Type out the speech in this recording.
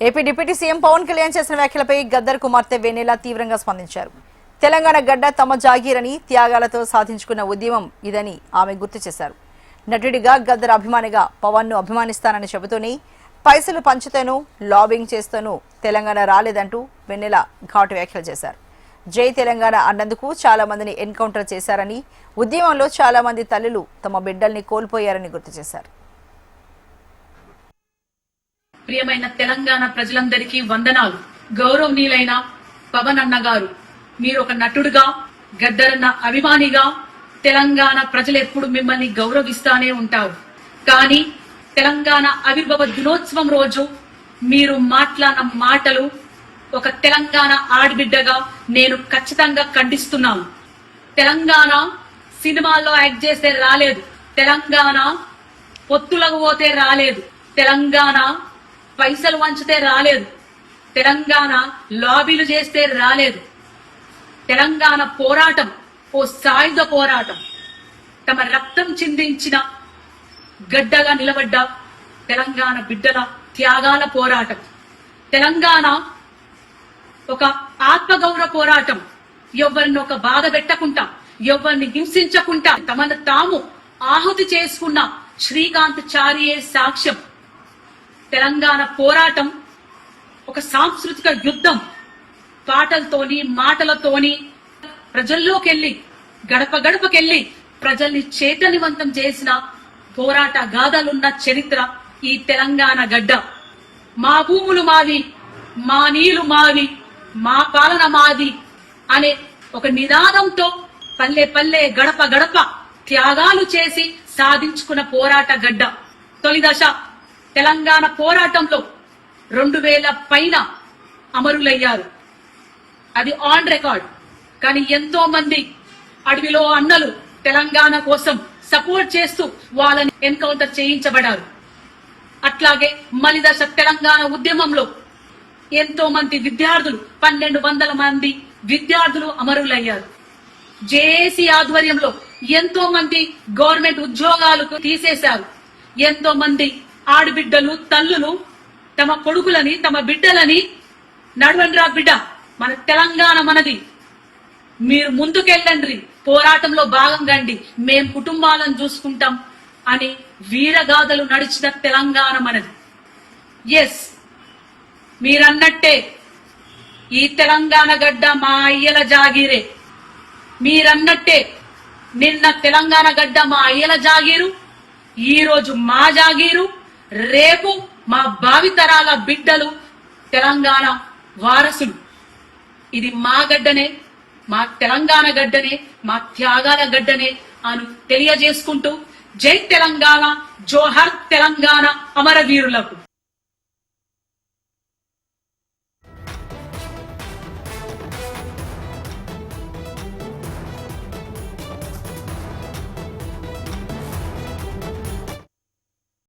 AP deputy CM Pawan Kalyan చేసిన వ్యాఖ్యలపై గద్దర్ కుమార్తె వెన్నెల తీవ్రంగా స్పందించారు. తెలంగాణ గడ్డ తమ జాగీరని, త్యాగాలతో సాధించుకున్న ఉద్యమం ఇదని ఆమె గుర్తు చేశారు. నటుడిగా గద్దర్ అభిమానిగా పవన్ ను అభిమానిస్తానని చెబుతూనే పైసలు పంచుతేనూ లాబింగ్ చేస్తూనూ తెలంగాణ రాలేదంటూ వెన్నెల ఘాటు వ్యాఖ్యలు చేశారు. జై తెలంగాణ అన్నందుకు చాలా మందిని ఎన్కౌంటర్ చేశారని, ఉద్యమంలో చాలా మంది తల్లులు తమ బిడ్డల్ని కోల్పోయారని గుర్తు చేశారు. ప్రియమైన తెలంగాణ ప్రజలందరికీ వందనాలు. గౌరవనీయులైన పవన్ అన్న గారు, మీరు ఒక నటుడుగా, గద్దరన్న అభిమానిగా తెలంగాణ ప్రజలు ఎప్పుడు మిమ్మల్ని గౌరవిస్తానే ఉంటారు. కానీ తెలంగాణ ఆవిర్భావ దినోత్సవం రోజు మీరు మాట్లాడిన మాటలు ఒక తెలంగాణ ఆడబిడ్డగా నేను ఖచ్చితంగా ఖండిస్తున్నాను. తెలంగాణ సినిమాల్లో యాక్ట్ చేస్తే రాలేదు, తెలంగాణ పొత్తులకు పోతే రాలేదు, తెలంగాణ పైసలు వంచితే రాలేదు, తెలంగాణ లాబీలు చేస్తే రాలేదు. తెలంగాణ పోరాటం ఓ సాయుధ పోరాటం. తమ రక్తం చిందించిన గడ్డగా నిలబడ్డ తెలంగాణ బిడ్డల త్యాగాల పోరాటం. తెలంగాణ ఒక ఆత్మగౌరవ పోరాటం. ఎవరిని ఒక బాధ పెట్టకుండా, ఎవరిని హింసించకుండా తమను తాము ఆహుతి చేసుకున్న శ్రీకాంత్ చారియే సాక్ష్యం. తెలంగాణ పోరాటం ఒక సాంస్కృతిక యుద్ధం. పాటలతోని, మాటలతోని ప్రజల్లోకి వెళ్లి, గడప గడపకెళ్లి ప్రజల్ని చైతన్యవంతం చేసిన పోరాట గాథలున్న చరిత్ర ఈ తెలంగాణ గడ్డ. మా భూములు మావి, మా నీళ్లు మావి, మా పాలన మాది అనే ఒక నినాదంతో పల్లె పల్లె, గడప గడప త్యాగాలు చేసి సాధించుకున్న పోరాట గడ్డ. తొలి దశ తెలంగాణ పోరాటంలో 2000 పైన అమరులయ్యారు. అది ఆన్ రికార్డ్. కానీ ఎంతో మంది అడవిలో అన్నలు తెలంగాణ కోసం సపోర్ట్ చేస్తూ వాళ్ళని ఎన్కౌంటర్ చేయించబడారు. అట్లాగే మలిదశ తెలంగాణ ఉద్యమంలో ఎంతో మంది విద్యార్థులు, 1200 మంది విద్యార్థులు అమరులయ్యారు. జేఏసీ ఆధ్వర్యంలో ఎంతో మంది గవర్నమెంట్ ఉద్యోగాలకు తీసేశారు. ఎంతో మంది ఆడబిడ్డలు, తల్లులు తమ కొడుకులని, తమ బిడ్డలని నడవండ్రా బిడ్డ, మన తెలంగాణ మనది, మీరు ముందుకెళ్ళండి, పోరాటంలో భాగం కండి, మేం కుటుంబాలను చూసుకుంటాం అని వీరగాథలు నడిచిన తెలంగాణ మనది. ఎస్, మీరన్నట్టే ఈ తెలంగాణ గడ్డ మా అయ్యల జాగీరే. మీరన్నట్టే నిన్న తెలంగాణ గడ్డ మా అయ్యల జాగీరు, ఈ రోజు మా జాగీరు, రేపు మా భావితరాల బిడ్డలు తెలంగాణ వారసులు. ఇది మా గడ్డనే, మా తెలంగాణ గడ్డనే, మా త్యాగాల గడ్డనే అని తెలియజేసుకుంటూ జై తెలంగాణ, జోహర్ తెలంగాణ అమరవీరులకు.